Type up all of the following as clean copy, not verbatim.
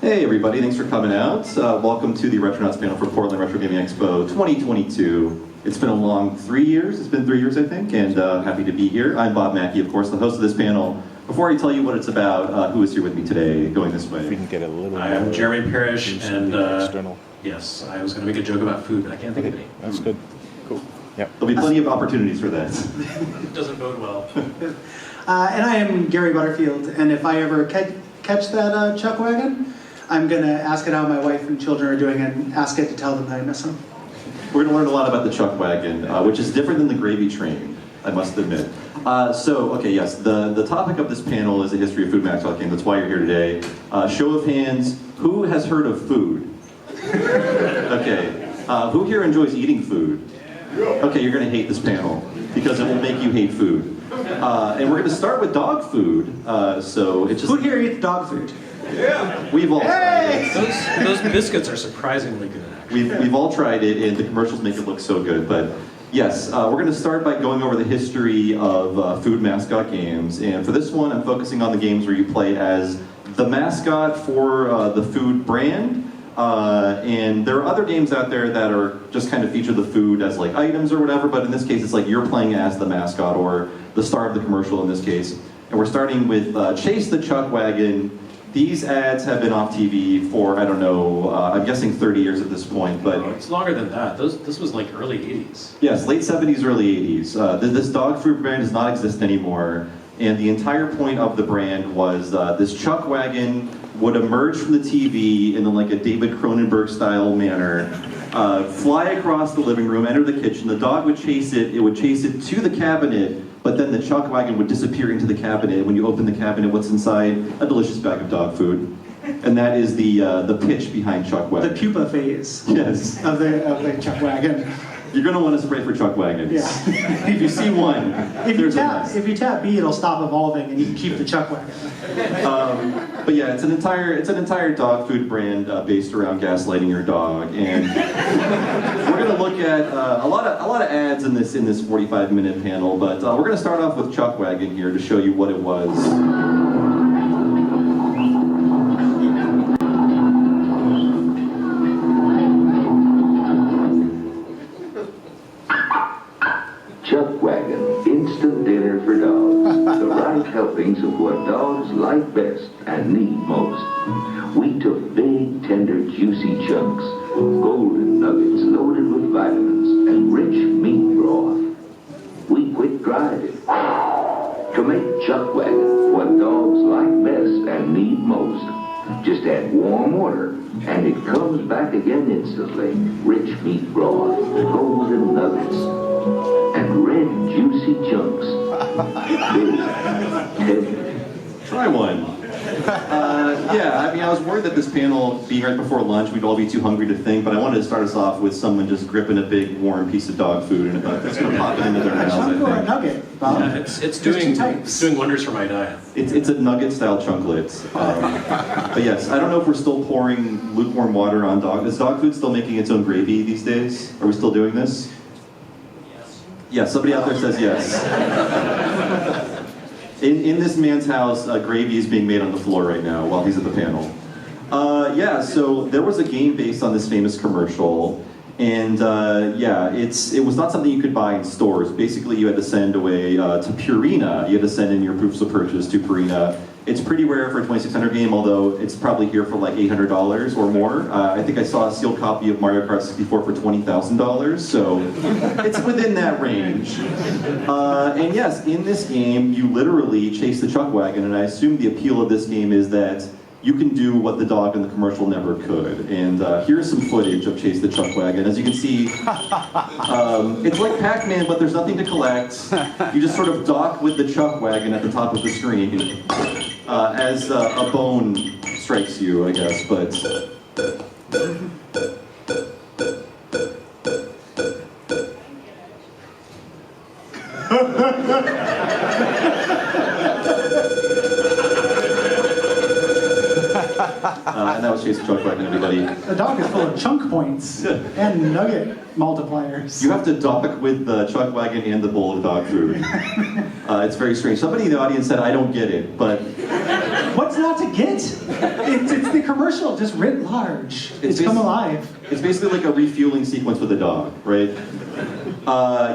Hey everybody, thanks for coming out. Welcome to the Retronauts panel for Portland Retro Gaming Expo 2022. It's been a long 3 years, it's been 3 years I think, and happy to be here. I'm Bob Mackey, of course, the host of this panel. Before I tell you what it's about, who is here with me today, going this way? We can get a little. I am Jeremy Parrish, and yes, I was going to make a joke about food, but I can't think of any. That's good. Cool. Yeah. There'll be plenty of opportunities for that. It doesn't bode well. And I am Gary Butterfield, and if I ever catch that chuck wagon, I'm going to ask it how my wife and children are doing and ask it to tell them that I miss them. We're going to learn a lot about the chuck wagon, which is different than the gravy train, I must admit. Yes, the topic of this panel is the history of food Mascot game. That's why you're here today. Show of hands, who has heard of food? Okay, who here enjoys eating food? Okay, you're going to hate this panel because it will make you hate food. And we're going to start with dog food. Who here eats dog food? Yeah, we've all tried it. Those biscuits are surprisingly good. We've all tried it, and the commercials make it look so good. But yes, we're going to start by going over the history of food mascot games. And for this one, I'm focusing on the games where you play as the mascot for the food brand. And there are other games out there that are just kind of feature the food as like items or whatever. But in this case, it's like you're playing as the mascot or the star of the commercial in this case. And we're starting with Chase the Chuck Wagon. These ads have been off TV for, I don't know, I'm guessing 30 years at this point, but... Oh, it's longer than that. This was like early 80s. Yes, late 70s, early 80s. This dog food brand does not exist anymore, and the entire point of the brand was this chuck wagon would emerge from the TV in like a David Cronenberg-style manner, fly across the living room, enter the kitchen, the dog would chase it would chase it to the cabinet, but then the chuck wagon would disappear into the cabinet. When you open the cabinet, what's inside? A delicious bag of dog food. And that is the pitch behind Chuck Wagon. The pupa phase. Yes. Of the chuck wagon. You're going to want to spray for chuck wagons. Yeah. If you see one, if you tap B, it'll stop evolving, and you can keep the chuck wagon. But yeah, it's an entire dog food brand based around gaslighting your dog, and we're going to look at a lot of ads in this 45-minute panel. But we're going to start off with Chuck Wagon here to show you what it was. Chuck Wagon, instant dinner for dogs. The right helpings of what dogs like best and need most. We took big, tender, juicy chunks, golden nuggets loaded with vitamins, and rich meat broth. We quick-dried it. To make Chuck Wagon what dogs like best and need most, just add warm water, and it comes back again instantly. Rich meat broth, golden nuggets, and red juicy chunks. Big, tender. Try one. I was worried that this panel, being right before lunch, we'd all be too hungry to think, but I wanted to start us off with someone just gripping a big warm piece of dog food, and it's going to pop it into their mouths, I Chunk or a think. nugget, Bob? Yeah, it's doing wonders for my diet. It's a nugget-style chunklet. But yes, I don't know if we're still pouring lukewarm water on dog. Is dog food still making its own gravy these days? Are we still doing this? Yeah, somebody out there says yes. In this man's house, gravy is being made on the floor right now while he's at the panel. So there was a game based on this famous commercial, and it was not something you could buy in stores. Basically, you had to send away to Purina. You had to send in your proofs of purchase to Purina. It's pretty rare for a 2600 game, although it's probably here for like $800 or more. I think I saw a sealed copy of Mario Kart 64 for $20,000, so it's within that range. And yes, in this game, you literally chase the chuck wagon, and I assume the appeal of this game is that you can do what the dog in the commercial never could. And here's some footage of Chase the Chuck Wagon. As you can see, it's like Pac-Man, but there's nothing to collect. You just sort of dock with the chuck wagon at the top of the screen as a bone strikes you, I guess. But and that was Chase the Chuck Wagon, everybody. The dog is full of chunk points and nugget multipliers. You have to dock with the chuck wagon and the bowl of dog food. It's very strange. Somebody in the audience said, I don't get it, but... What's not to can't get. It's the commercial just writ large. It's come alive. It's basically like a refueling sequence with a dog, right?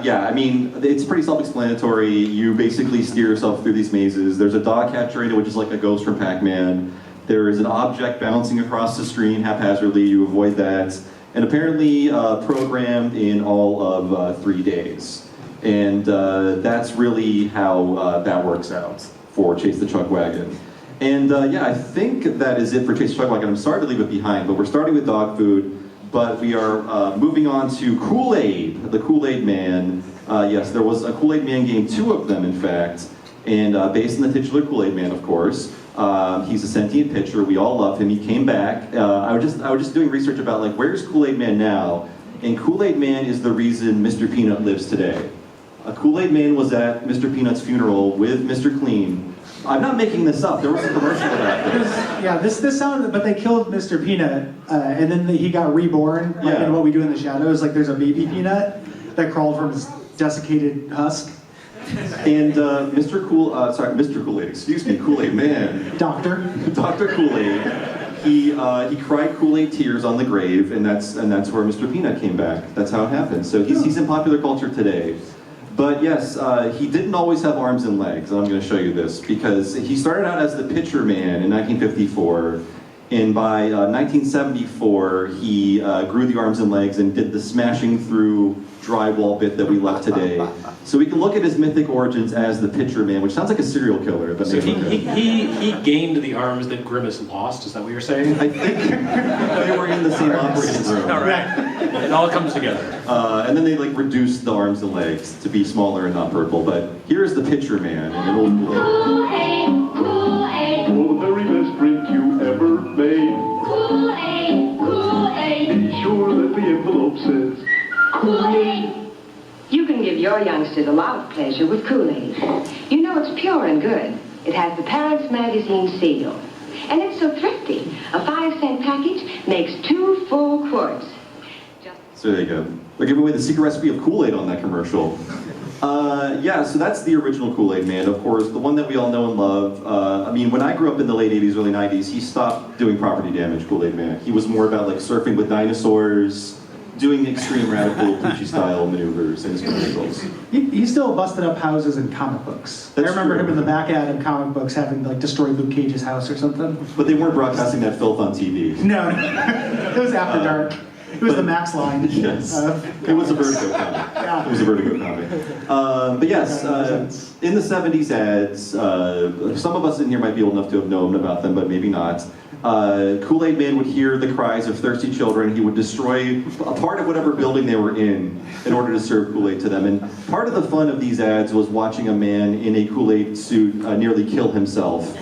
Yeah, I mean, it's pretty self-explanatory. You basically steer yourself through these mazes. There's a dog capture area, which is like a ghost from Pac-Man. There is an object bouncing across the screen haphazardly. You avoid that. And apparently programmed in all of 3 days. And that's really how that works out for Chase the Chuck Wagon. And yeah, I think that is it for Chase the Chuck Wagon. I'm sorry to leave it behind, but we're starting with dog food. But we are moving on to Kool-Aid, the Kool-Aid Man. Yes, there was a Kool-Aid Man game, 2 of them in fact, and based on the titular Kool-Aid Man, of course. He's a sentient pitcher. We all love him. He came back. I was just doing research about like where's Kool-Aid Man now, and Kool-Aid Man is the reason Mr. Peanut lives today. Kool-Aid Man was at Mr. Peanut's funeral with Mr. Clean. I'm not making this up. There was a commercial about this. Yeah, this sounded, but they killed Mr. Peanut, and then he got reborn, like Yeah. in What We Do in the Shadows. Like there's a baby Peanut that crawled from his desiccated husk. And Mr. Kool-Aid, excuse me, Kool-Aid Man. Doctor. Dr. Kool-Aid, he cried Kool-Aid tears on the grave, and that's where Mr. Peanut came back. That's how it happened. So he's in popular culture today. But yes, he didn't always have arms and legs, and I'm going to show you this, because he started out as the Pitcher Man in 1954, and by 1974, he grew the arms and legs and did the smashing through drywall bit that we left today. So we can look at his mythic origins as the Pitcher Man, which sounds like a serial killer. But So he gained the arms that Grimace lost, is that what you're saying? I think they were in the same operating room. All right. It all comes together. And then they like reduced the arms and legs to be smaller and not purple. But here's the Pitcher Man in an old Kool-Aid, Kool-Aid, For the very best drink you ever made. Kool-Aid, Kool-Aid, Be sure that the envelope says Kool-Aid. You can give your youngsters a lot of pleasure with Kool-Aid. You know it's pure and good. It has the Parents Magazine seal. And it's so thrifty. A 5-cent package makes 2 full quarts. So there you go. They're giving away the secret recipe of Kool-Aid on that commercial. Yeah, so that's the original Kool-Aid Man, of course, the one that we all know and love. I mean, when I grew up in the late 80s, early 90s, he stopped doing property damage, Kool-Aid Man. He was more about like surfing with dinosaurs, doing extreme radical Poochie-style maneuvers in his commercials. He still busted up houses in comic books. That's I remember true. him in the back ad in comic books having like destroyed Luke Cage's house or something. But they weren't broadcasting that filth on TV. No, it was After Dark. It was the Max line. Yes, it was a Vertigo comic. Yeah. It was a Vertigo comic. But yes, in the 70s ads, some of us in here might be old enough to have known about them, but maybe not. Kool-Aid Man would hear the cries of thirsty children. He would destroy a part of whatever building they were in order to serve Kool-Aid to them. And part of the fun of these ads was watching a man in a Kool-Aid suit nearly kill himself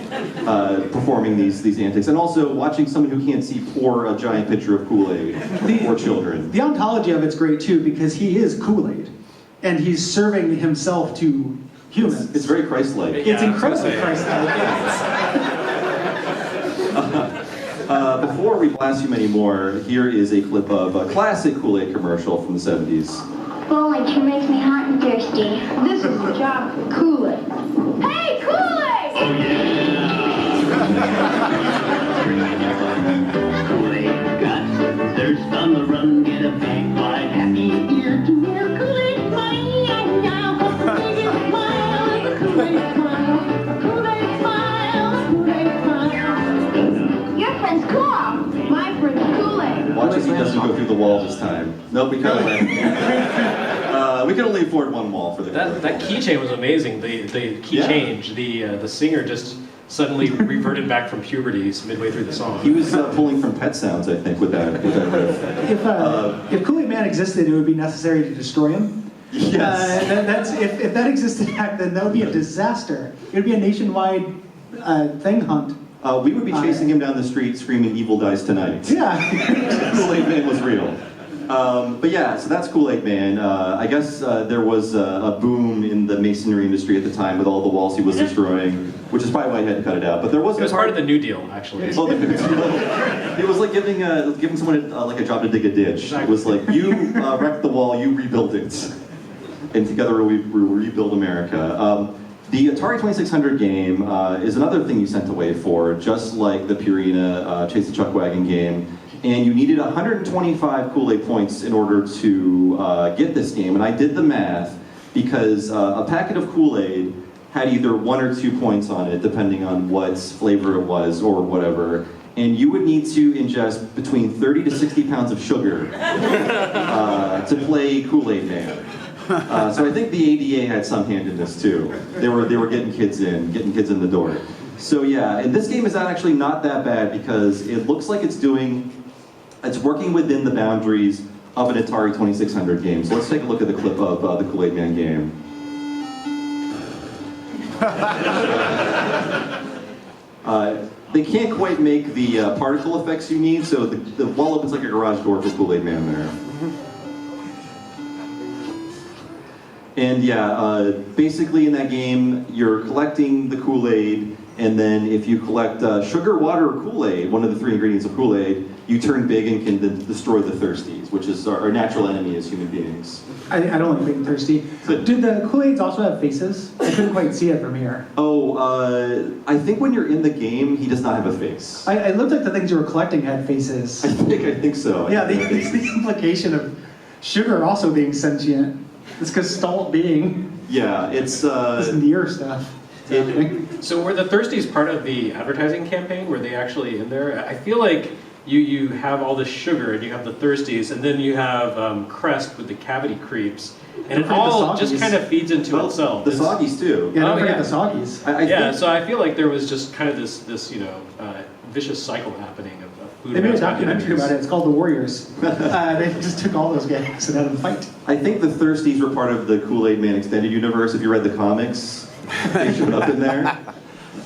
performing these antics. And also watching someone who can't see pour a giant pitcher of Kool-Aid for children. The ontology of it's great too because he is Kool-Aid, and he's serving himself to humans. It's very Christ-like. It's incredibly Christ-like. Before we blaspheme anymore, here is a clip of a classic Kool-Aid commercial from the 70s. Kool-Aid sure makes me hot and thirsty. This is the job for Kool-Aid. Hey, Kool-Aid! Kool-Aid got thirst on the run, get a big wide happy ear to wear Kool-Aid smile now. Kool-Aid smile, Kool-Aid smile, Kool-Aid smile, Kool-Aid smile. Your friend's cool. My friend's Kool-Aid. Watch as he doesn't go through the wall this time. Nope, we can't. We can only afford one wall for the That keychain was amazing. The key change. The singer just suddenly reverted back from puberty midway through the song. He was pulling from Pet Sounds, I think, with that riff. If Kool-Aid Man existed, it would be necessary to destroy him. Yes. If that existed back then, that would be a disaster. It would be a nationwide thing hunt. We would be chasing him down the street screaming, "Evil dies tonight." Yeah. Kool-Aid Man was real. But yeah, so that's Kool-Aid Man. I guess there was a boom in the masonry industry at the time with all the walls he was destroying, which is probably why he had to cut it out. But there was It was part of the New Deal, actually. Oh, it was like giving someone like a job to dig a ditch. It was like, you wrecked the wall, you rebuild it. And together we rebuild America. The Atari 2600 game is another thing you sent away for, just like the Purina Chase the Chuck Wagon game. And you needed 125 Kool-Aid points in order to get this game. And I did the math because a packet of Kool-Aid had either 1 or 2 points on it, depending on what flavor it was or whatever. And you would need to ingest between 30 to 60 pounds of sugar to play Kool-Aid Man. So I think the ADA had some hand in this too. They were getting kids in the door. So yeah, and this game is actually not that bad because it looks like it's working within the boundaries of an Atari 2600 game. So let's take a look at the clip of the Kool-Aid Man game. They can't quite make the particle effects you need, so the wall opens like a garage door for Kool-Aid Man there. And yeah, basically in that game, you're collecting the Kool-Aid, and then if you collect sugar, water, or Kool-Aid, one of the 3 ingredients of Kool-Aid, you turn big and can destroy the thirsties, which is our natural enemy as human beings. I don't like being thirsty. Do the Kool-Aids also have faces? I couldn't quite see it from here. Oh, I think when you're in the game, he does not have a face. It looked like the things you were collecting had faces. I think so. Yeah, the implication of sugar also being sentient. This gestalt being. Yeah, it's this near stuff. So were the Thirsties part of the advertising campaign? Were they actually in there? I feel like you have all this sugar and you have the Thirsties, and then you have Crest with the cavity creeps, and it all just kind of feeds into itself. The Soggies too. Yeah, don't forget the Soggies. So I feel like there was just kind of this vicious cycle happening of food. They made a documentary about it. It's called The Warriors. They just took all those guys and had them fight. I think the Thirsties were part of the Kool-Aid Man extended universe. If you read the comics, they showed up in there.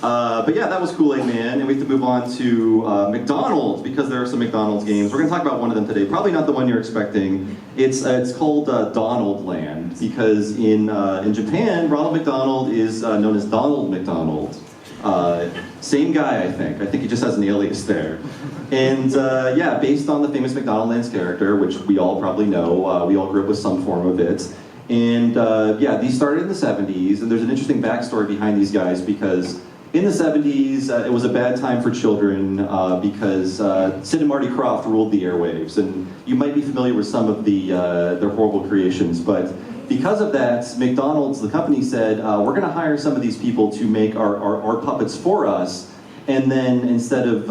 But yeah, that was Kool-Aid Man, and we have to move on to McDonald's, because there are some McDonald's games. We're going to talk about one of them today. Probably not the one you're expecting. It's called Donald Land, because in Japan, Ronald McDonald is known as Donald McDonald. Same guy, I think. I think he just has an alias there. And yeah, based on the famous McDonald's character, which we all probably know. We all grew up with some form of it. And yeah, these started in the 70s, and there's an interesting backstory behind these guys, because in the 70s, it was a bad time for children because Sid and Marty Krofft ruled the airwaves. And you might be familiar with some of their horrible creations, but because of that, McDonald's, the company, said, we're going to hire some of these people to make our puppets for us, and then instead of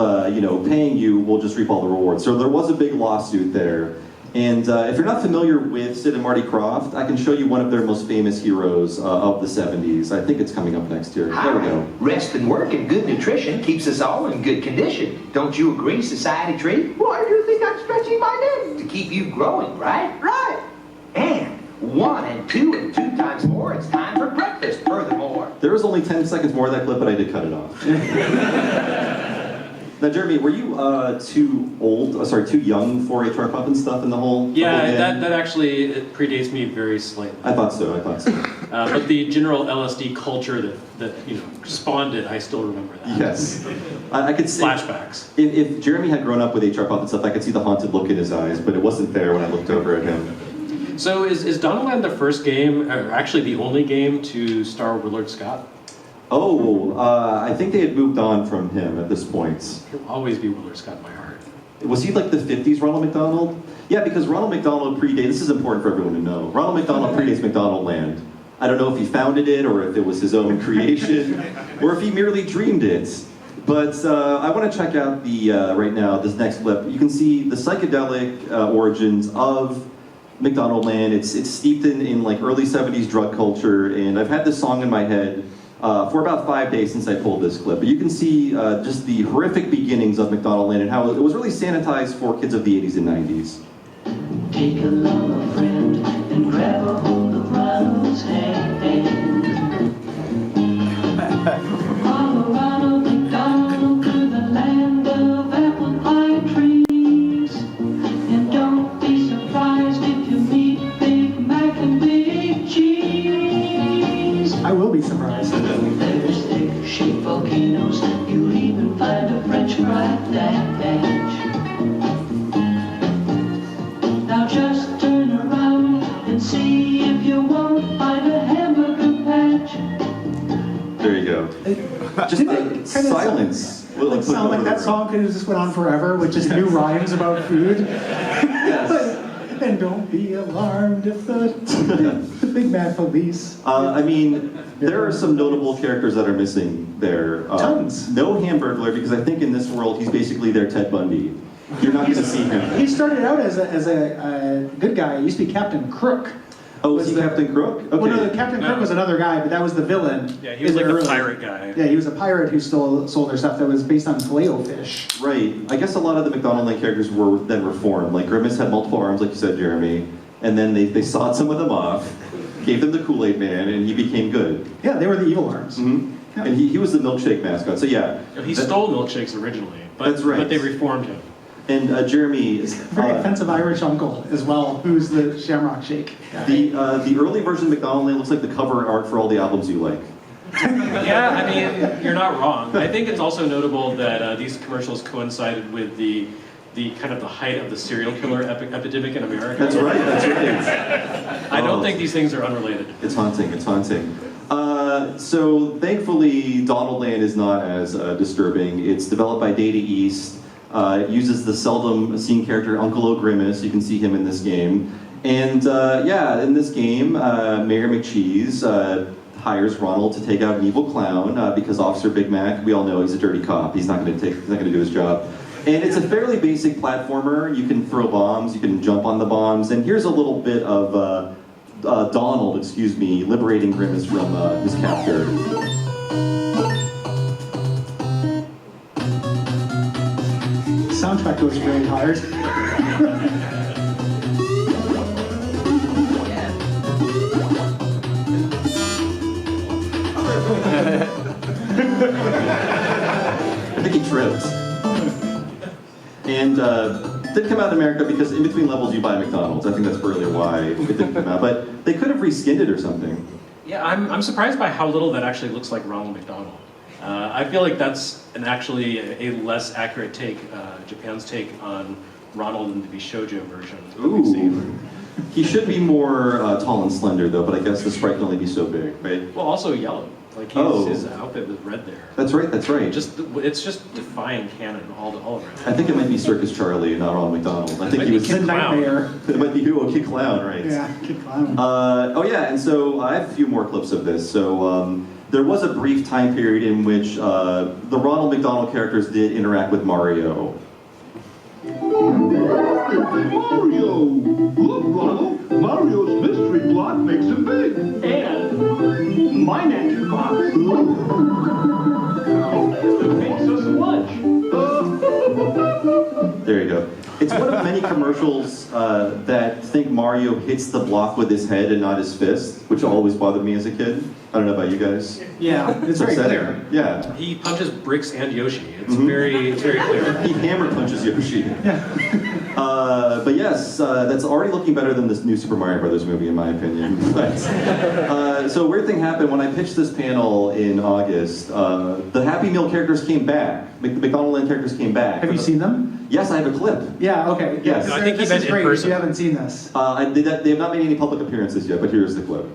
paying you, we'll just reap all the rewards. So there was a big lawsuit there. And if you're not familiar with Sid and Marty Krofft, I can show you one of their most famous heroes of the 70s. I think it's coming up next year. There we go. Rest and work and good nutrition keeps us all in good condition. Don't you agree, Society Tree? Why do you think I'm stretching my legs? To keep you growing, right? Right. And 1 and 2 and 2 times more, it's time for breakfast, furthermore. There was only 10 seconds more of that clip, but I did cut it off. Now, Jeremy, were you too young for HR Pup and stuff in the whole? Yeah, that actually predates me very slightly. I thought so. But the general LSD culture that spawned it, I still remember that. Yes, I could see flashbacks. If Jeremy had grown up with HR Pup and stuff, I could see the haunted look in his eyes, but it wasn't there when I looked over at him. So is Donald Land the first game, or actually the only game, to star Willard Scott? Oh, I think they had moved on from him at this point. He'll always be Willard Scott in my heart. Was he like the 50s Ronald McDonald? Yeah, because Ronald McDonald predates, this is important for everyone to know, Ronald McDonald predates McDonald Land. I don't know if he founded it, or if it was his own creation, or if he merely dreamed it. But I want to check out right now, this next clip. You can see the psychedelic origins of McDonald Land. It's steeped in like early 70s drug culture, and I've had this song in my head for about 5 days since I pulled this clip. But you can see just the horrific beginnings of McDonald Land and how it was really sanitized for kids of the 80s and 90s. Take along a friend and grab a hold of Ronald's hand. Follow Ronald McDonald to the land of apple pie trees. And don't be surprised if you meet Big Mac and Big Cheese. I will be surprised. There's thick-shaped volcanoes. You'll even find a French fry patch. Now just turn around and see if you won't find a hamburger patch. Kinda silence. will Like, put sound over like the that room. song could have just went on forever with just new rhymes about food. Yes. And don't be alarmed if the big mad police. I mean, there are some notable characters that are missing there. Tons. No Hamburglar, because I think in this world he's basically their Ted Bundy. You're not going to see him. He started out as a good guy. He used to be Captain Crook. Oh, was he Captain Crook? Okay. Well, no, Captain Crook was another guy, but that was the villain. Yeah, he was like the pirate guy. Yeah, he was a pirate who sold their stuff that was based on filet-o-fish. Right. I guess a lot of the McDonaldland characters were then reformed. Like Grimace had multiple arms, like you said, Jeremy, and then they sawed some of them off, gave them the Kool-Aid Man, and he became good. Yeah, they were the evil arms. Mm-hmm. Yeah. And he was the milkshake mascot. So yeah. He stole milkshakes originally, but, That's right. but they reformed him. And Jeremy, Very offensive Irish uncle as well, who's the Shamrock Shake guy. the early version of McDonaldland looks like the cover art for all the albums you like. Yeah, I mean, you're not wrong. I think it's also notable that these commercials coincided with the kind of the height of the serial killer epidemic in America. That's right. That's right. I don't think these things are unrelated. It's haunting. It's haunting. So thankfully, Donaldland is not as disturbing. It's developed by Data East. It uses the seldom seen character Uncle O Grimace. You can see him in this game. And yeah, in this game, Mayor McCheese hires Ronald to take out an evil clown because Officer Big Mac, we all know he's a dirty cop. He's not going to do his job. And it's a fairly basic platformer. You can throw bombs, you can jump on the bombs. And here's a little bit of Donald, liberating Grimace from his captor. Soundtrack goes very hard. I think he tripped. And didn't come out in America because in between levels you buy McDonald's. I think that's really why it didn't come out. But they could have reskinned it or something. Yeah, I'm surprised by how little that actually looks like Ronald McDonald. I feel like that's actually a less accurate take, Japan's take on Ronald in the Bishojo version that we've seen. He should be more tall and slender though, but I guess the sprite can only be so big, right? Well, also yellow. Like his outfit was red there. That's right, that's right. It's just defying canon all around. I think it might be Circus Charlie and not Ronald McDonald. I think he was The Nightmare. It might be Kid Clown, right? Yeah, Kid Clown. Oh yeah, and so I have a few more clips of this. So there was a brief time period in which the Ronald McDonald characters did interact with Mario. Mario! Look, Ronald, Mario's mystery plot makes him big. And my magic box makes us lunch. There you go. It's one of many commercials that think Mario hits the block with his head and not his fist, which always bothered me as a kid. I don't know about you guys. Yeah, it's very upsetting. clear. Yeah. He punches bricks and Yoshi. It's very clear. He hammer punches Yoshi. But yes, that's already looking better than this new Super Mario Brothers movie, in my opinion. But, so a weird thing happened when I pitched this panel in August. The Happy Meal characters came back. The McDonaldland characters came back. Have you seen them? Yes, I have a clip. Yeah, okay. Yes. I think he this meant is in great person. if you haven't seen this. They have not made any public appearances yet, but here's the clip.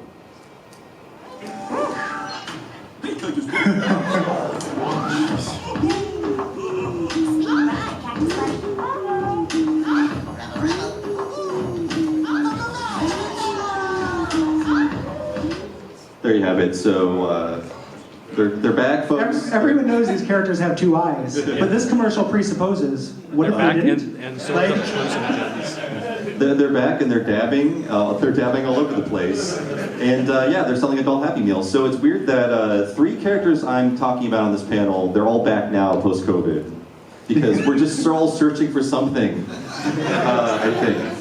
There you have it. So they're back, folks. Everyone knows these characters have two eyes, but this commercial presupposes what They're if they back didn't? and so are the hallucinogens. They're back and they're dabbing. They're dabbing all over the place. And yeah, they're selling adult Happy Meals. So it's weird that 3 characters I'm talking about on this panel, they're all back now post-COVID. Because we're just all searching for something, I think.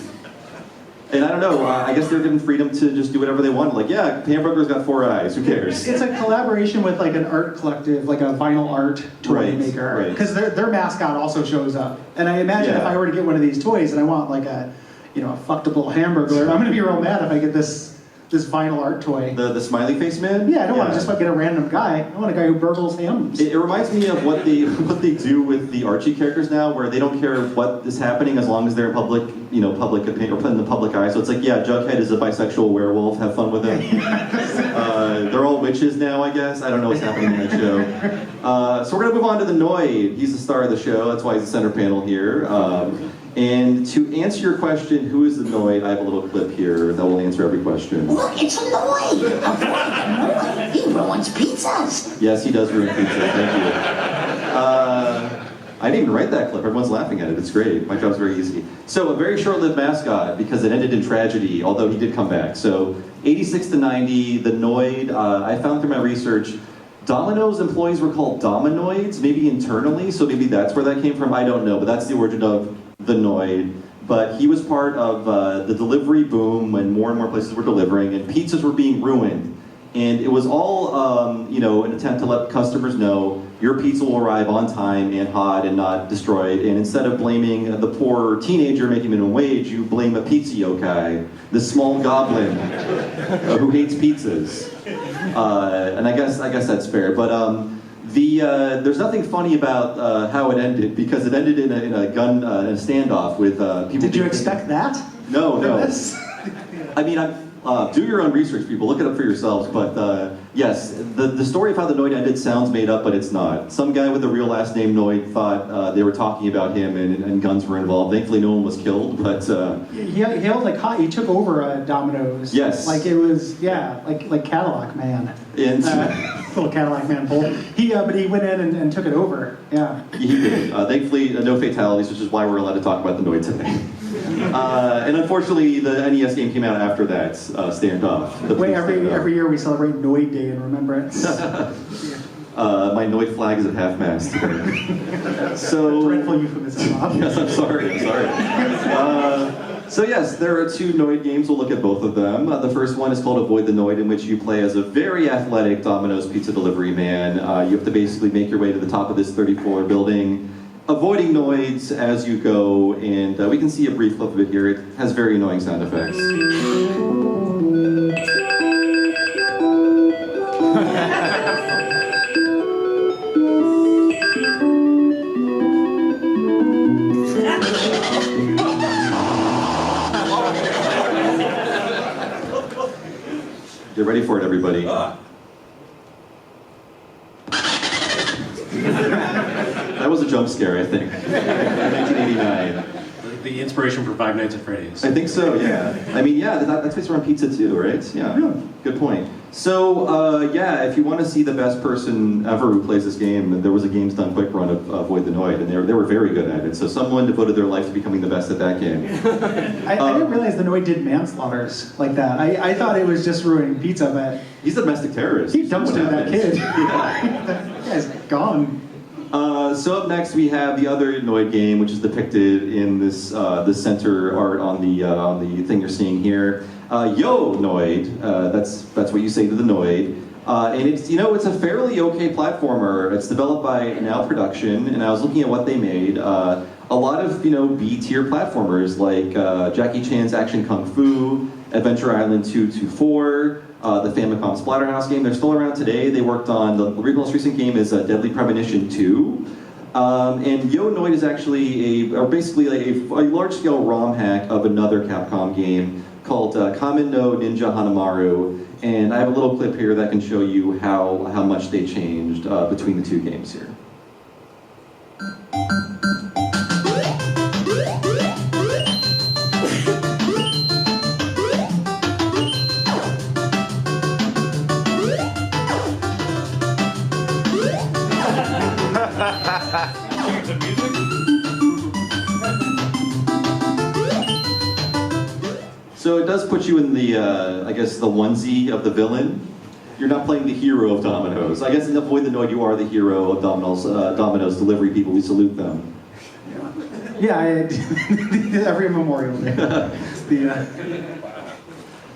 And I don't know, I guess they're given freedom to just do whatever they want. Like, yeah, Hamburger's got 4 eyes, who cares? It's a collaboration with like an art collective, like a vinyl art toy Right, maker. right. Because their mascot also shows up. And I imagine if I were to get one of these toys and I want like a fuckable hamburger, I'm going to be real mad if I get this this vinyl art toy. The smiley face man? Yeah, I don't want to just like get a random guy. I want a guy who burgles hams. It reminds me of what they do with the Archie characters now, where they don't care what is happening as long as they're in public, public opinion or put in the public eye. So it's like, yeah, Jughead is a bisexual werewolf. Have fun with him. They're all witches now, I guess. I don't know what's happening in that show. So we're gonna move on to the Noid. He's the star of the show. That's why he's the center panel here. And to answer your question, who is the Noid? I have a little clip here that will answer every question. Look, it's a Noid! Noid! He ruins pizzas! Yes, he does ruin pizza. Thank you. I didn't even write that clip. Everyone's laughing at it. It's great. My job's very easy. So a very short-lived mascot because it ended in tragedy, although he did come back. So 86 to 90, the Noid, I found through my research, Domino's employees were called Dominoids, maybe internally, so maybe that's where that came from. I don't know, but that's the origin of the Noid. But he was part of the delivery boom when more and more places were delivering and pizzas were being ruined. And it was all, an attempt to let customers know your pizza will arrive on time and hot and not destroyed. And instead of blaming the poor teenager making minimum wage, you blame a pizza yokai, the small goblin who hates pizzas. And I guess that's fair. But there's nothing funny about how it ended because it ended in a standoff with people. Did you expect that? No. I mean, do your own research, people. Look it up for yourselves. But yes, the story of how the Noid ended sounds made up, but it's not. Some guy with a real last name Noid thought they were talking about him and guns were involved. Thankfully, no one was killed. But he held he took over Domino's. Yes. Like it was like Cadillac Man. And little Cadillac Man bull. But he went in and took it over. Yeah. He did. Thankfully, no fatalities, which is why we're allowed to talk about the Noid today. And unfortunately, the NES game came out after that standoff. Wait, every year we celebrate Noid Day in remembrance. My Noid flag is at half-mast today. So dreadful euphemism. Yes, I'm sorry. So yes, there are two Noid games. We'll look at both of them. The first one is called Avoid the Noid, in which you play as a very athletic Domino's pizza delivery man. You have to basically make your way to the top of this 30-floor building, avoiding Noids as you go, and we can see a brief clip of it here. It has very annoying sound effects. Get ready for it, everybody. That was a jump scare, I think. 1989. The inspiration for Five Nights at Freddy's. I think so, yeah. I mean, yeah, that's based around pizza too, right? Yeah. Good point. So, if you want to see the best person ever who plays this game, there was a Games Done Quick run of Avoid the Noid, and they were very good at it. So someone devoted their life to becoming the best at that game. I didn't realize the Noid did manslaughters like that. I thought it was just ruining pizza, but he's a domestic terrorist. He dumpstered that kid. Yeah. That guy's gone. So up next we have the other Noid game, which is depicted in this the center art on the thing you're seeing here. Yo Noid, that's what you say to the Noid, and it's it's a fairly okay platformer. It's developed by Now Production, and I was looking at what they made. A lot of B-tier platformers like Jackie Chan's Action Kung Fu, Adventure Island 224. The Famicom Splatterhouse game, they're still around today. They worked on, the most recent game is Deadly Premonition 2. And Yo Noid is actually basically a large-scale ROM hack of another Capcom game called Kamen no Ninja Hanamaru. And I have a little clip here that can show you how much they changed between the two games here. So it does put you in the, the onesie of the villain. You're not playing the hero of Domino's. I guess in Avoid the Noid, you are the hero of Domino's delivery people. We salute them. Yeah, every Memorial Day.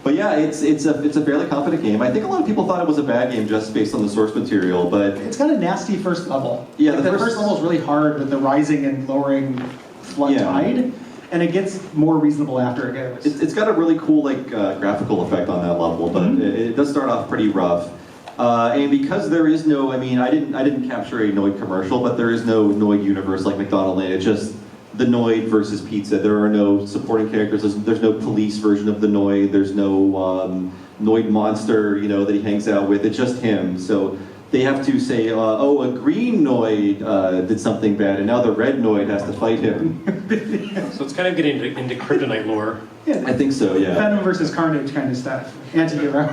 But yeah, it's a fairly competent game. I think a lot of people thought it was a bad game just based on the source material, but it's got a nasty first level. Yeah, the first level is really hard with the rising and lowering flood tide. and it gets more reasonable after it goes. It's got a really cool like graphical effect on that level, but it does start off pretty rough. And because there is no, I mean, I didn't capture a Noid commercial, but there is no Noid universe like McDonald's Land. It's just the Noid versus pizza. There are no supporting characters. There's no police version of the Noid. There's no Noid monster, you know, that he hangs out with. It's just him. So they have to say, oh, a green Noid did something bad, and now the red Noid has to fight him. So it's kind of getting into kryptonite lore. Yeah, I think so, yeah. Venom versus Carnage kind of stuff. Anti-hero.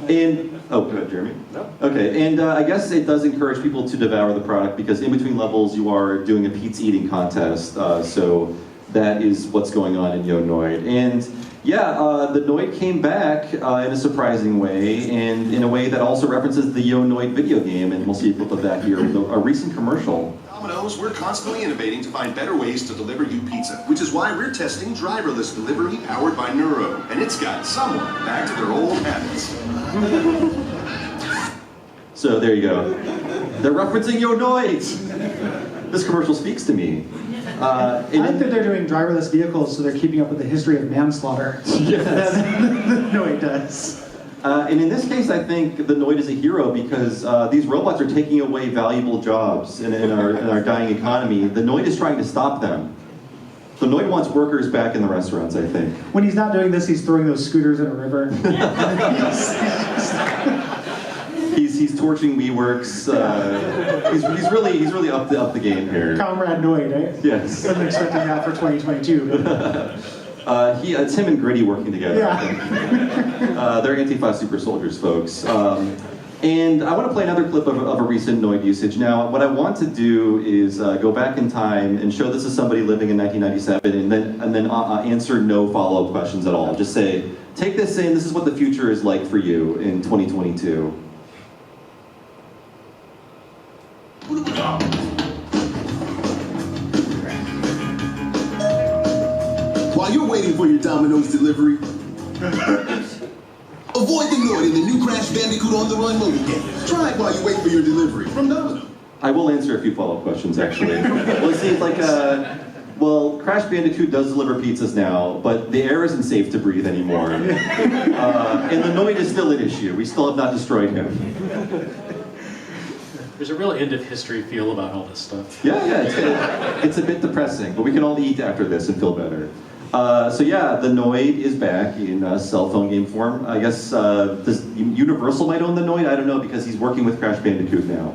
And, oh, go ahead, Jeremy. No. Okay, and I guess it does encourage people to devour the product because in between levels you are doing a pizza eating contest, so that is what's going on in Yo Noid. And yeah, the Noid came back in a surprising way, and in a way that also references the Yo Noid video game, and we'll see a clip of that here with a recent commercial. Domino's, we're constantly innovating to find better ways to deliver you pizza, which is why we're testing driverless delivery powered by Neuro, and it's got someone back to their old habits. So there you go. They're referencing Yo Noids! This commercial speaks to me. I think that they're doing driverless vehicles, so they're keeping up with the history of manslaughter. Yes. No, it does. And in this case, I think the Noid is a hero because these robots are taking away valuable jobs in our dying economy. The Noid is trying to stop them. The Noid wants workers back in the restaurants, I think. When he's not doing this, he's throwing those scooters in a river. He's torching WeWorks. He's really up the game here. Comrade Noid, eh? Yes. Wasn't expecting that for 2022. It's him and Gritty working together. Yeah. I think. They're Antifa super soldiers, folks. And I want to play another clip of a recent Noid usage. Now, what I want to do is go back in time and show this to somebody living in 1997, and then answer no follow-up questions at all. Just say, take this in. This is what the future is like for you in 2022. While you're waiting for your Domino's delivery, avoid the Noid in the new Crash Bandicoot on the Run mobile game. Try it while you wait for your delivery from Domino's. I will answer a few follow-up questions, actually. Well, see, like, well, Crash Bandicoot does deliver pizzas now, but the air isn't safe to breathe anymore. And the Noid is still an issue. We still have not destroyed him. There's a real end of history feel about all this stuff. Yeah, it's a bit depressing, but we can all eat after this and feel better. So yeah, the Noid is back in cell phone game form. I guess does Universal might own the Noid? I don't know, because he's working with Crash Bandicoot now.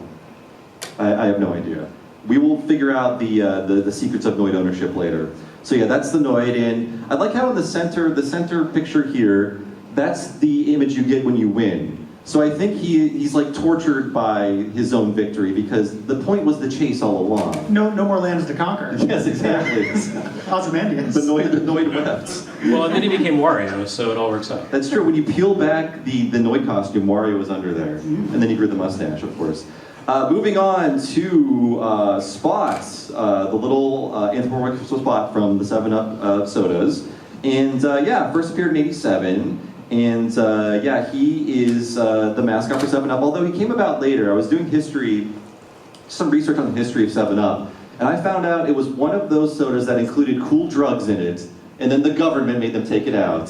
I have no idea. We will figure out the secrets of Noid ownership later. So yeah, that's the Noid, and I like how in the center picture here, that's the image you get when you win. So I think he's like tortured by his own victory because the point was the chase all along. No more lands to conquer. Yes, exactly. Ozymandias. The Noid wept. Well, and then he became Wario, so it all works out. That's true. When you peel back the Noid costume, Wario was under there. And then he grew the mustache, of course. Moving on to Spots, the little anthropomorphic Spot from the 7-Up sodas. And yeah, first appeared in '87. And yeah, he is the mascot for 7-Up, although he came about later. I was doing some research on the history of 7-Up, and I found out it was one of those sodas that included cool drugs in it, and then the government made them take it out.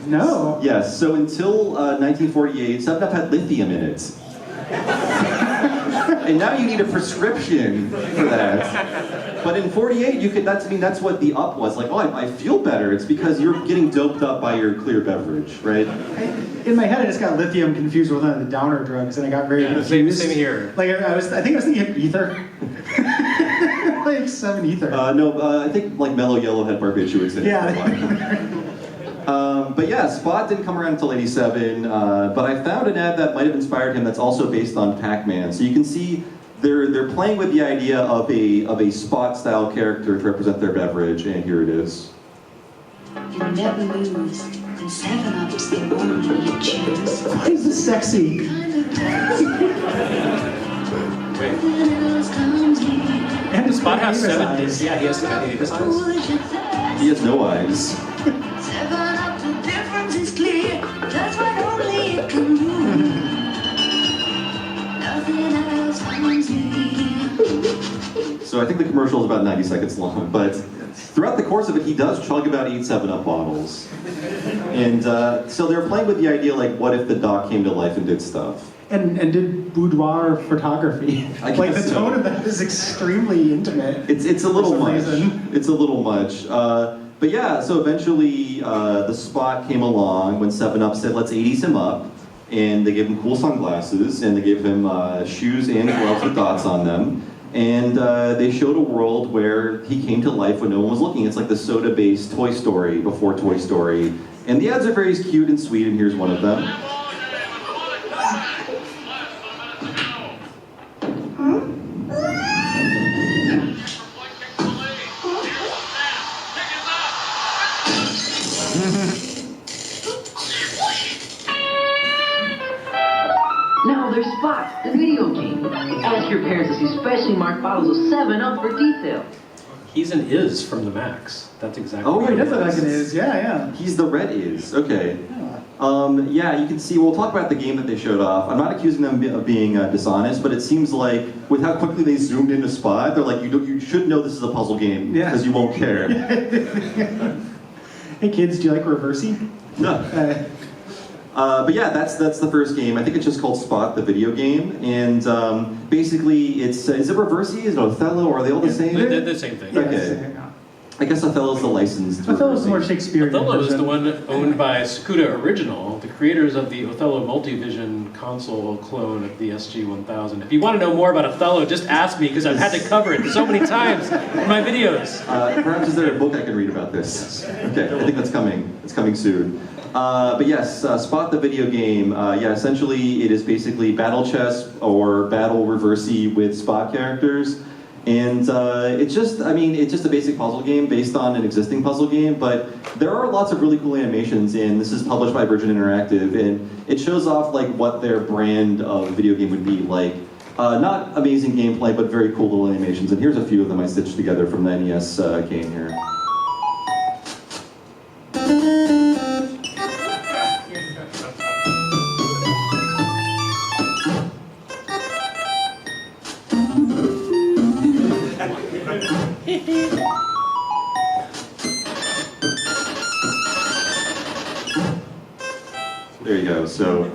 No. Yes, so until 1948, 7-Up had lithium in it. And now you need a prescription for that. But in '48, you could. That's what the up was. Like, oh, I feel better. It's because you're getting doped up by your clear beverage, right? In my head, I just got lithium confused with one of the downer drugs, and I got very confused. Same here. Like I think I was thinking of ether. Like 7 ether. No, I think like Mellow Yellow had barbiturates in it. Yeah. But yeah, Spot didn't come around until '87, but I found an ad that might have inspired him that's also based on Pac-Man. So you can see they're playing with the idea of a Spot-style character to represent their beverage, and here it is. You never lose, and 7-Up's the only you choose. Why is this sexy? And does Spot have 7? Eyes. Yeah, he has 7 eyes. He has no eyes. 7-Up, the difference is clear. That's what only it can do. Nothing else comes near. So So I think the commercial is about 90 seconds long, but throughout the course of it, he does chug about 8 7-Up bottles. And so they're playing with the idea, like, what if the doc came to life and did stuff? And did boudoir photography. I Like, guess the so. tone of that is extremely intimate. It's a little for some much. reason. It's a little much. But yeah, so eventually the spot came along when 7-Up said, let's 80s him up. And they gave him cool sunglasses, and they gave him shoes and gloves with dots on them. And they showed a world where he came to life when no one was looking. It's like the soda-based Toy Story before Toy Story. And the ads are very cute and sweet, and here's one of them. Now there's Spot, the video game. Ask your parents to see specially marked bottles of 7-Up for detail. He's an Is from the Max. That's exactly Oh, what He it does it like is. it is, yeah. He's the red is, okay. Yeah, you can see, we'll talk about the game that they showed off. I'm not accusing them of being dishonest, but it seems like with how quickly they zoomed into Spot, they're like, you should know this is a puzzle game, Yeah. because you won't care. Hey kids, do you like Reversey? No. But yeah, that's the first game. I think it's just called Spot, the video game. And basically, is it Reversey, is it Othello, or are they all the same? They're the same thing. Yeah, Okay. I guess Othello's the licensed. Othello's the more Reversey. Shakespearean Othello is version. the one owned by Sakuda Original, the creators of the Othello Multivision console clone of the SG-1000. If you want to know more about Othello, just ask me, because I've had to cover it so many times in my videos. Perhaps is there a book I can read about this? Okay, I think that's coming. It's coming soon. But yes, Spot the video game. Yeah, essentially it is basically battle chess or battle Reversey with Spot characters. And it's just a basic puzzle game based on an existing puzzle game, but there are lots of really cool animations, and this is published by Virgin Interactive, and it shows off like what their brand of video game would be like. Not amazing gameplay, but very cool little animations, and here's a few of them I stitched together from the NES game here. There you go. So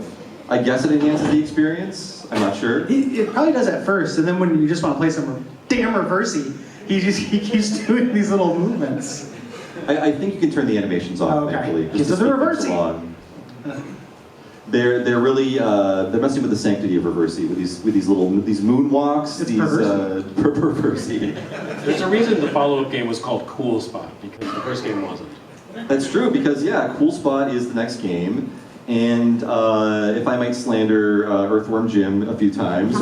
I guess it enhances the experience. I'm not sure. It probably does at first, and then when you just want to play some damn Reversey, he keeps doing these little movements. I think you can turn the animations off, Okay. thankfully. Get to the speed things Reversey. along. They're really they're messing with the sanctity of Reversey with these moonwalks. It's these Perversey. There's a reason the follow-up game was called Cool Spot, because the first game wasn't. That's true, because yeah, Cool Spot is the next game. And if I might slander Earthworm Jim a few times,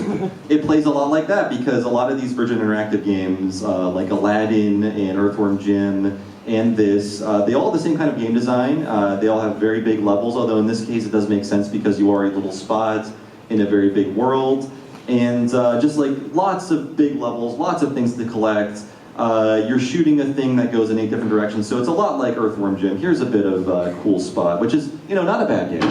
it plays a lot like that, because a lot of these Virgin Interactive games, like Aladdin and Earthworm Jim and this, they all have the same kind of game design. They all have very big levels, although in this case it does make sense because you are a little spot in a very big world. And just like lots of big levels, lots of things to collect. You're shooting a thing that goes in 8 different directions, so it's a lot like Earthworm Jim. Here's a bit of Cool Spot, which is, not a bad game.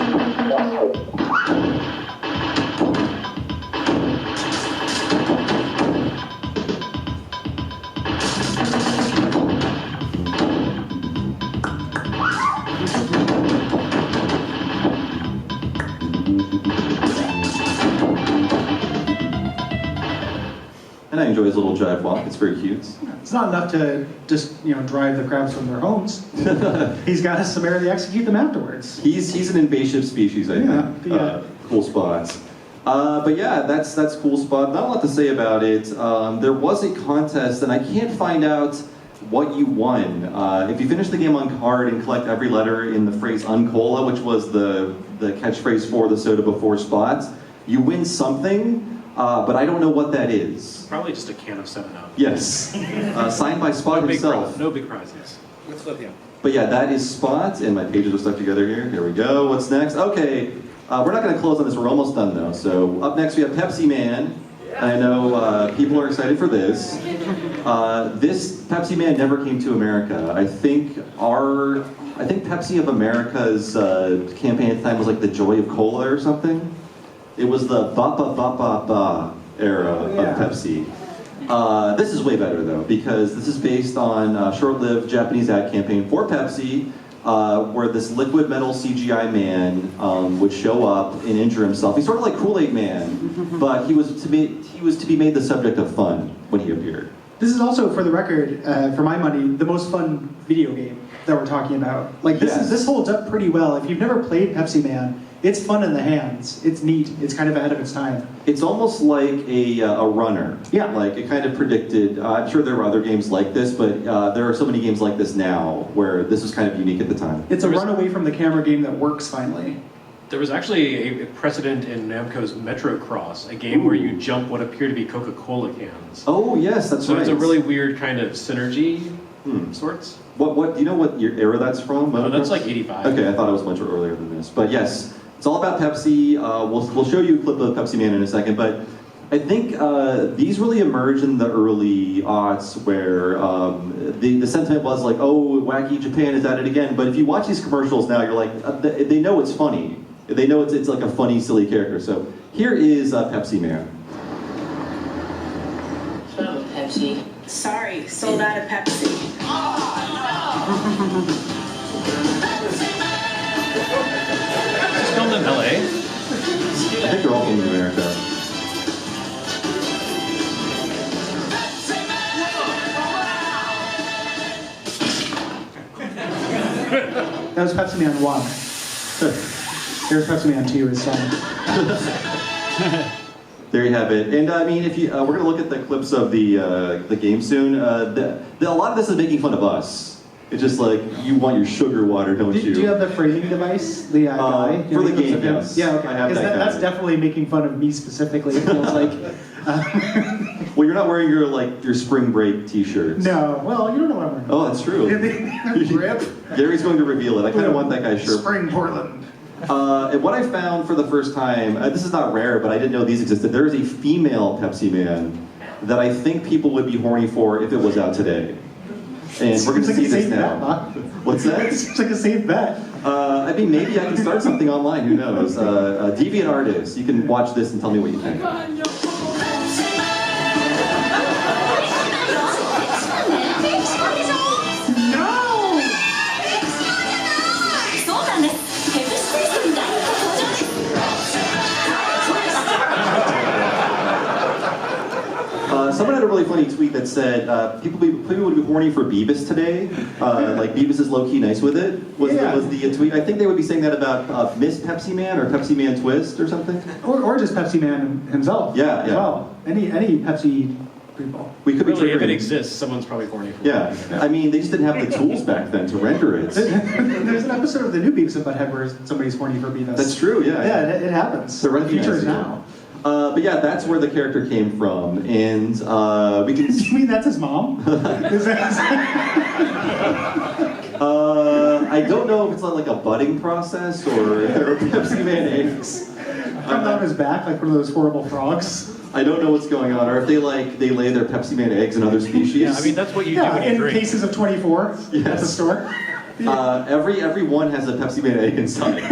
And I enjoy his little jive walk. It's very cute. It's not enough to just drive the crabs from their homes. He's got to summarily execute them afterwards. He's an invasive species, I think. Yeah. Cool Spots. But yeah, that's Cool Spot. Not a lot to say about it. There was a contest, and I can't find out what you won. If you finish the game on card and collect every letter in the phrase Uncola, which was the catchphrase for the soda before Spots, you win something, but I don't know what that is. Probably just a can of 7-Up. Yes. Signed by Spot himself. No big prizes. With lithium. But yeah, that is Spot, and my pages are stuck together here. Here we go. What's next? Okay, we're not going to close on this. We're almost done, though. So up next, we have Pepsi Man. I know people are excited for this. This Pepsi Man never came to America. I think Pepsi of America's campaign at the time was like the Joy of Cola or something. It was the ba ba ba ba ba era of Pepsi. This is way better though, because this is based on a short-lived Japanese ad campaign for Pepsi, where this liquid metal CGI man would show up and injure himself. He's sort of like Kool-Aid Man, but he was to be made the subject of fun when he appeared. This is also, for the record, for my money, the most fun video game that we're talking about. Like this holds up pretty well. If you've never played Pepsi Man, it's fun in the hands. It's neat. It's kind of ahead of its time. It's almost like a runner. Yeah. Like it kind of predicted. I'm sure there were other games like this, but there are so many games like this now where this was kind of unique at the time. It's a run away from the camera game that works finally. There was actually a precedent in Namco's Metro Cross, a game where you jump what appear to be Coca-Cola cans. Oh yes, that's so right. So it's a really weird kind of synergy sorts. What do you know what your era that's from? Oh, that's like 85. Okay, I thought it was much earlier than this. But yes, it's all about Pepsi. We'll show you a clip of Pepsi Man in a second, but I think these really emerged in the early aughts where the sentiment was like, oh, wacky Japan is at it again. But if you watch these commercials now, you're like, they know it's funny. They know it's like a funny, silly character. So here is Pepsi Man. Pepsi. Sorry, sold out of Pepsi. It's filmed in LA. I think they're all filmed in America. That was Pepsi Man 1. Here's Pepsi Man 2, his son. There you have it. And I mean, if you, we're going to look at the clips of the game soon. A lot of this is making fun of us. It's just like, you want your sugar water, don't you? Do you have the framing device, the guy? For the game, yes. Yeah, okay. I have that That's guy. definitely making fun of me specifically, it feels like. Well, you're not wearing your spring break t-shirts. No, well, you don't know what I'm wearing. Oh, that's true. Rip. Gary's going to reveal it. I kind of want that guy's shirt. Spring Portland. And what I found for the first time, this is not rare, but I didn't know these existed. There is a female Pepsi Man that I think people would be horny for if it was out today. And we're going to see this now. Bet, huh? What's that? Seems like a safe bet. I mean, maybe I can start something online. Who knows? Deviant Artists. You can watch this and tell me what you think. Someone had a really funny tweet that said people would be horny for Beavis today. Like Beavis is low-key nice with it. Was the tweet? I think they would be saying that about Miss Pepsi Man or Pepsi Man Twist or something. Or just Pepsi Man himself. Yeah, yeah. Well, any Pepsi people. We could Really, be if it triggering. exists, someone's probably horny for it. Yeah, I mean, they just didn't have the tools back then to render it. There's an episode of the new Beavis and Butthead where somebody's horny for Beavis. That's true, yeah. Yeah, it happens. The future is now. But yeah, that's where the character came from, and we can. You mean that's his mom? I don't know if it's like a budding process or Pepsi Man eggs. Comes on his back like one of those horrible frogs. I don't know what's going on, or if they lay their Pepsi Man eggs in other species. Yeah, I mean that's what you do when you in drink. cases of 24 at the store. Every one has a Pepsi Man egg inside.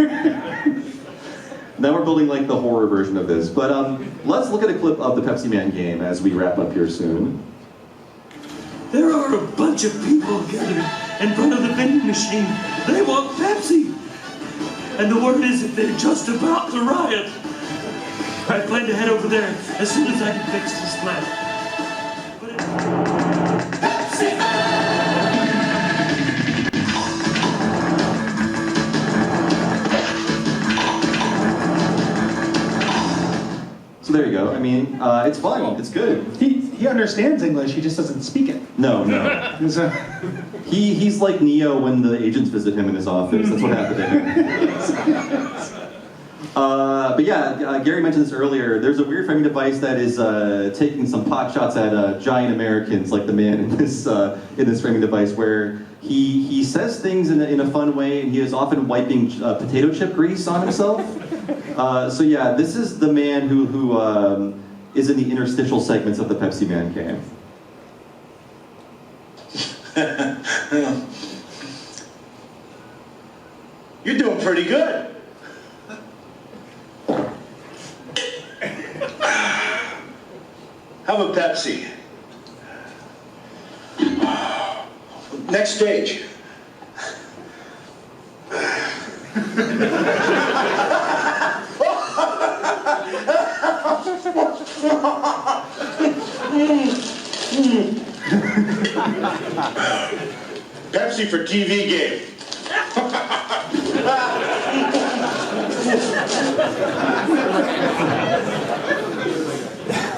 Now we're building like the horror version of this. But let's look at a clip of the Pepsi Man game as we wrap up here soon. There are a bunch of people gathered in front of the vending machine. They want Pepsi. And the word is that they're just about to riot. I plan to head over there as soon as I can fix this plant. So there you go. I mean, it's fun. It's good. He understands English. He just doesn't speak it. No. He's like Neo when the agents visit him in his office. That's what happened to him. But yeah, Gary mentioned this earlier. There's a weird framing device that is taking some pot shots at giant Americans, like the man in this framing device, where he says things in a fun way, and he is often wiping potato chip grease on himself. So yeah, this is the man who is in the interstitial segments of the Pepsi Man game. You're doing pretty good. Have a Pepsi. Next stage. Pepsi for TV game.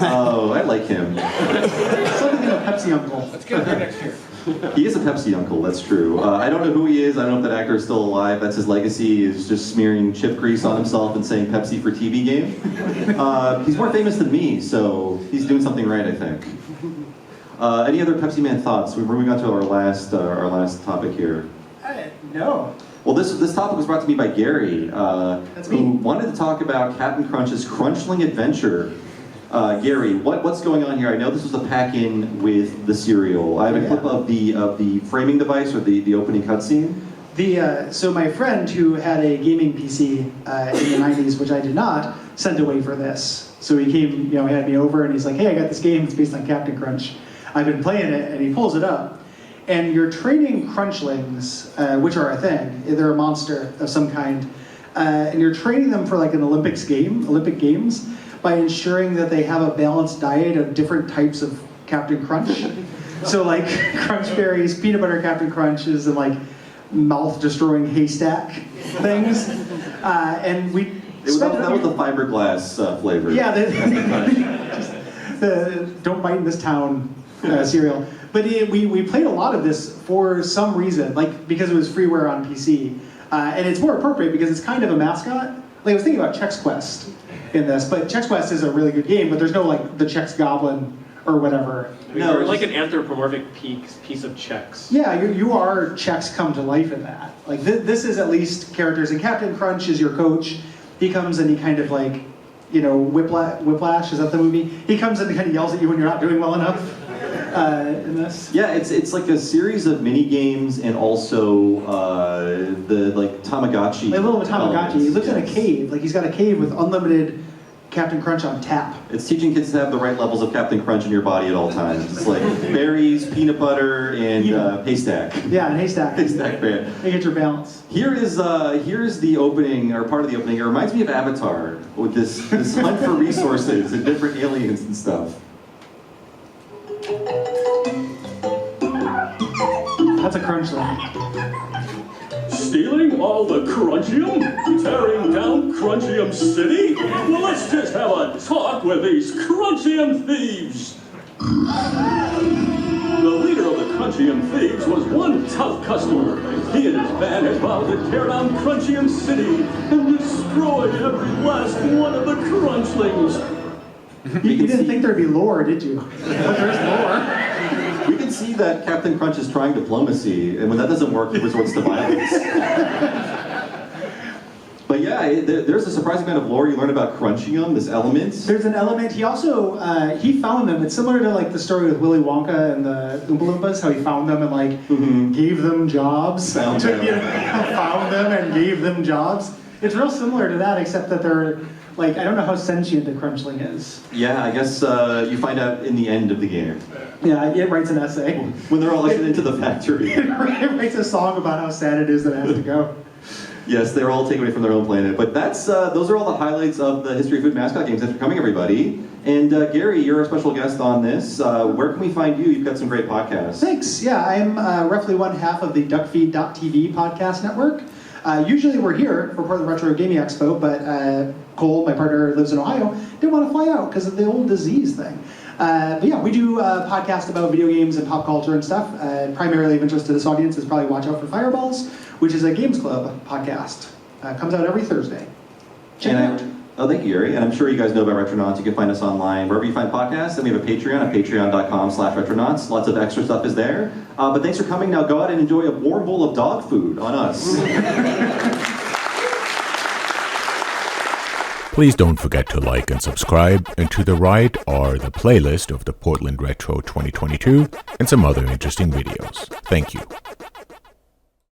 Oh, I like him. Something of Pepsi Uncle. Let's get there next year. He is a Pepsi uncle, that's true. I don't know who he is. I don't know if that actor is still alive. That's his legacy, is just smearing chip grease on himself and saying Pepsi for TV game. He's more famous than me, so he's doing something right, I think. Any other Pepsi Man thoughts? We're moving on to our last topic here. No. Well, this topic was brought to me by Gary, That's me. who wanted to talk about Captain Crunch's Crunchling Adventure. Gary, what's going on here? I know this was a pack-in with the cereal. I have a clip of the framing device or the opening cutscene. So my friend who had a gaming PC in the 90s, which I did not, sent away for this. So he came, he had me over and he's like, hey, I got this game, it's based on Captain Crunch. I've been playing it, and he pulls it up. And you're training Crunchlings, which are a thing. They're a monster of some kind. And you're training them for like an Olympic Games, by ensuring that they have a balanced diet of different types of Captain Crunch. So like Crunch Berries, peanut butter Captain Crunches, and like mouth-destroying haystack things. And we That was the fiberglass flavor. Yeah, the Don't Bite in This Town cereal. But we played a lot of this for some reason, like because it was freeware on PC. And it's more appropriate because it's kind of a mascot. Like I was thinking about Chex Quest in this, but Chex Quest is a really good game, but there's no like the Chex Goblin or whatever. No, you're like an anthropomorphic piece of Chex. Yeah, you are Chex come to life in that. Like this is at least characters, and Captain Crunch is your coach. He comes and he kind of like, Whiplash, is that the movie? He comes and kind of yells at you when you're not doing well enough in this. Yeah, it's like a series of mini games and also the like Tamagotchi. Like a little Tamagotchi. elements. He lives in a cave. Like he's got a cave with unlimited Captain Crunch on tap. It's teaching kids to have the right levels of Captain Crunch in your body at all times. It's like berries, peanut butter, and haystack. Yeah, and haystack. Haystack band. They get your balance. Here's the opening, or part of the opening. It reminds me of Avatar with this hunt for resources and different aliens and stuff. That's a Crunchling. Stealing all the Crunchium? Tearing down Crunchium City? Well, let's just have a talk with these Crunchium thieves. The leader of the Crunchium thieves was one tough customer. He and his band had vowed to tear down Crunchium City and destroy every last one of the Crunchlings. You didn't think there'd be lore, did you? But there's lore. We can see that Captain Crunch is trying diplomacy, and when that doesn't work, he resorts to violence. But yeah, there's a surprising amount of lore you learn about Crunchium, this element. There's an element. He also he found them. It's similar to like the story with Willy Wonka and the Oompa Loompas, how he found them and like gave them jobs. Found them and gave them jobs. It's real similar to that, except that they're like, I don't know how sentient the Crunchling is. Yeah, I guess you find out in the end of the game. Yeah, it writes an essay. When they're all ushered into the factory. It writes a song about how sad it is that it has to go. Yes, they're all taken away from their own planet. But those are all the highlights of the History of Food Mascot Games. Thanks for coming, everybody. And Gary, you're our special guest on this. Where can we find you? You've got some great podcasts. Thanks. Yeah, I'm roughly one half of the duckfeed.tv podcast network. Usually we're here for Portland Retro Gaming Expo, but Cole, my partner, lives in Ohio, didn't want to fly out because of the old disease thing. But yeah, we do a podcast about video games and pop culture and stuff. Primarily of interest to this audience is probably Watch Out for Fireballs, which is a Games Club podcast. Comes out every Thursday. Check it out. Oh, thank you, Gary. And I'm sure you guys know about Retronauts. You can find us online wherever you find podcasts. And we have a Patreon at patreon.com/Retronauts. Lots of extra stuff is there. But thanks for coming. Now go out and enjoy a warm bowl of dog food on us. Please don't forget to like and subscribe, and to the right are the playlist of the Portland Retro 2022 and some other interesting videos. Thank you.